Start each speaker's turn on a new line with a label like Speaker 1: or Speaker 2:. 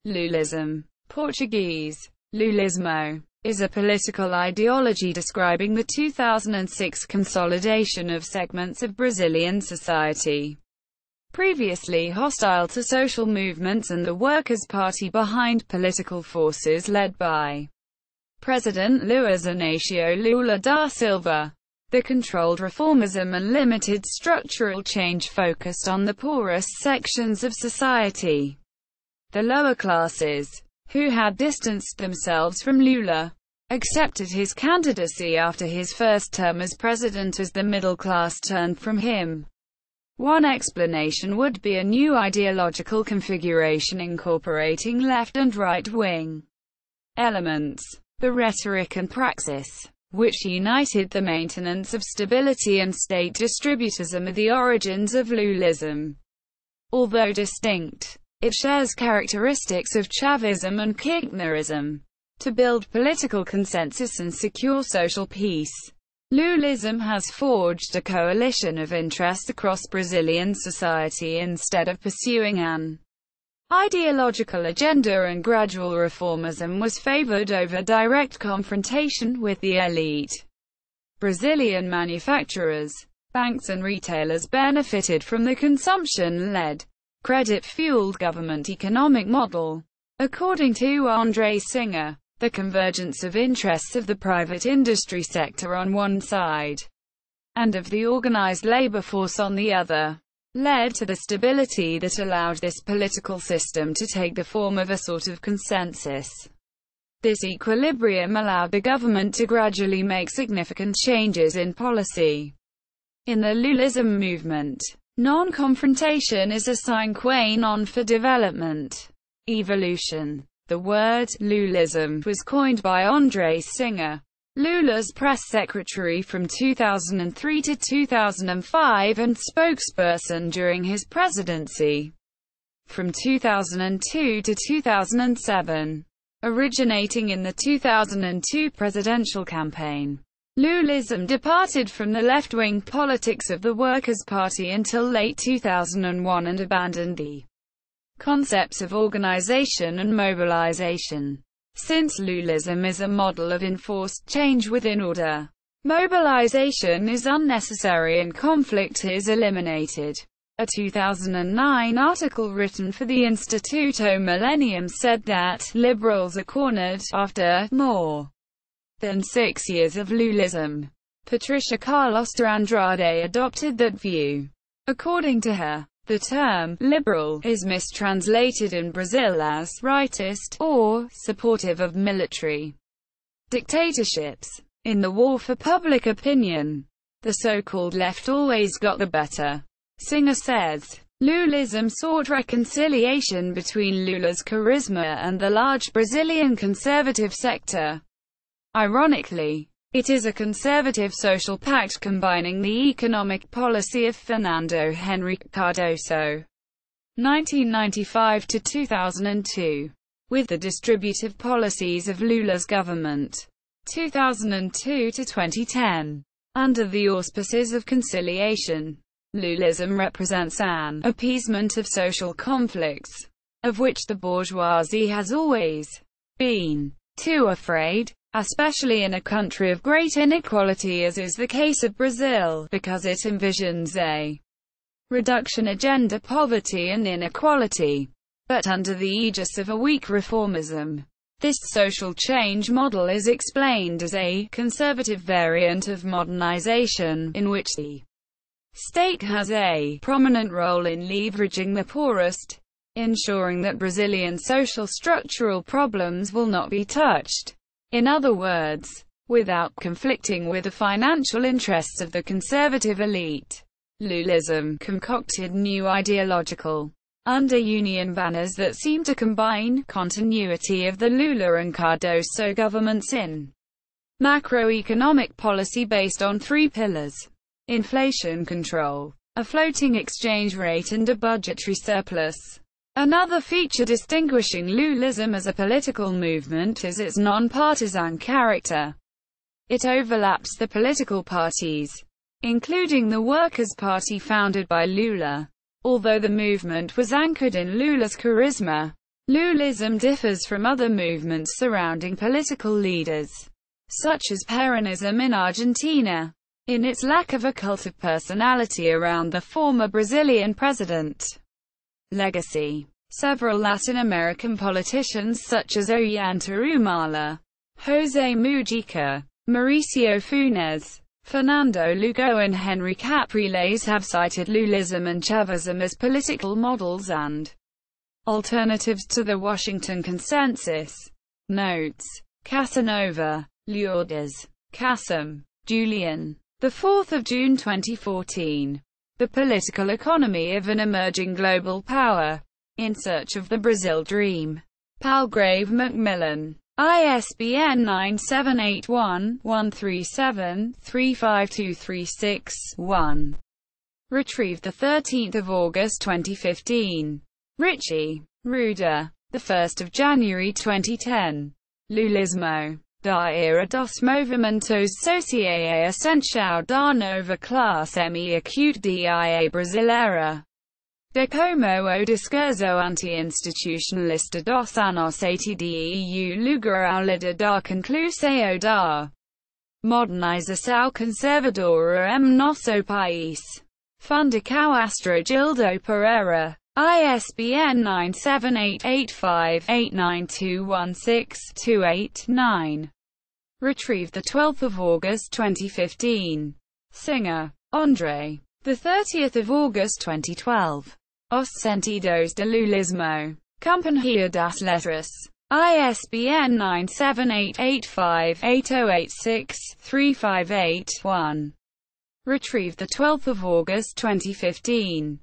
Speaker 1: Lulism, Portuguese, lulismo, is a political ideology describing the 2006 consolidation of segments of Brazilian society previously hostile to social movements and the Workers' Party behind political forces led by President Luiz Inácio Lula da Silva. The controlled reformism and limited structural change focused on the poorest sections of society, the lower classes, who had distanced themselves from Lula, accepted his candidacy after his first term as president as the middle class turned from him. One explanation would be a new ideological configuration incorporating left and right-wing elements, the rhetoric and praxis, which united the maintenance of stability and state distributism, are the origins of Lulism. Although distinct, it shares characteristics of Chavism and Kirchnerism. To build political consensus and secure social peace, Lulism has forged a coalition of interest across Brazilian society instead of pursuing an ideological agenda, and gradual reformism was favored over direct confrontation with the elite. Brazilian manufacturers, banks and retailers benefited from the consumption-led, credit-fueled government economic model. According to André Singer, the convergence of interests of the private industry sector on one side, and of the organized labor force on the other, led to the stability that allowed this political system to take the form of a sort of consensus. This equilibrium allowed the government to gradually make significant changes in policy. In the Lulism movement, non-confrontation is a sine qua non for development. Evolution. The word Lulism was coined by André Singer, Lula's press secretary from 2003 to 2005 and spokesperson during his presidency from 2002 to 2007. Originating in the 2002 presidential campaign, Lulism departed from the left-wing politics of the Workers' Party until late 2001 and abandoned the concepts of organization and mobilization. Since Lulism is a model of enforced change within order, mobilization is unnecessary and conflict is eliminated. A 2009 article written for the Instituto Millennium said that liberals are cornered after more than 6 years of Lulism. Patricia Carlos de Andrade adopted that view. According to her, the term liberal is mistranslated in Brazil as rightist or supportive of military dictatorships. In the war for public opinion, the so-called left always got the better. Singer says, Lulism sought reconciliation between Lula's charisma and the large Brazilian conservative sector. Ironically, it is a conservative social pact combining the economic policy of Fernando Henrique Cardoso (1995 to 2002) with the distributive policies of Lula's government (2002 to 2010). Under the auspices of conciliation, Lulism represents an appeasement of social conflicts, of which the bourgeoisie has always been too afraid, especially in a country of great inequality as is the case of Brazil, because it envisions a reduction agenda, poverty and inequality, but under the aegis of a weak reformism. This social change model is explained as a conservative variant of modernization, in which the state has a prominent role in leveraging the poorest, ensuring that Brazilian social structural problems will not be touched. In other words, without conflicting with the financial interests of the conservative elite. Lulism concocted new ideological under-union banners that seem to combine continuity of the Lula and Cardoso governments in macroeconomic policy based on three pillars: inflation control, a floating exchange rate and a budgetary surplus. Another feature distinguishing Lulism as a political movement is its non-partisan character. It overlaps the political parties, including the Workers' Party founded by Lula. Although the movement was anchored in Lula's charisma, Lulism differs from other movements surrounding political leaders, such as Peronism in Argentina, in its lack of a cult of personality around the former Brazilian president. Legacy. Several Latin American politicians such as Ollanta Humala, José Mujica, Mauricio Funes, Fernando Lugo and Henry Capriles have cited Lulism and Chavism as political models and alternatives to the Washington Consensus. Notes. Casanova, Lourdes, Casam, Julian. 4 June 2014. The Political Economy of an Emerging Global Power. In Search of the Brazil Dream. Palgrave Macmillan. ISBN 978-1-137-35236-1. Retrieved 13 August 2015. Ritchie, Ruda. 1 January 2010. Lulismo. Da era dos movimentos sociais ascensão da nova classe me acute dia brasileira. De como o discurso anti-institucionalista dos anos 80 deu lugar ao líder da conclusão da modernização conservadora em nosso país. Fundacao Astro Gildo Pereira. ISBN 978-85-89216-28-9. Retrieved 12 August 2015. Singer, Andre. 30 August 2012. Os Sentidos de Lulismo. Companhia das Letras. ISBN 978-85-8086-358-1. Retrieved 12 August 2015.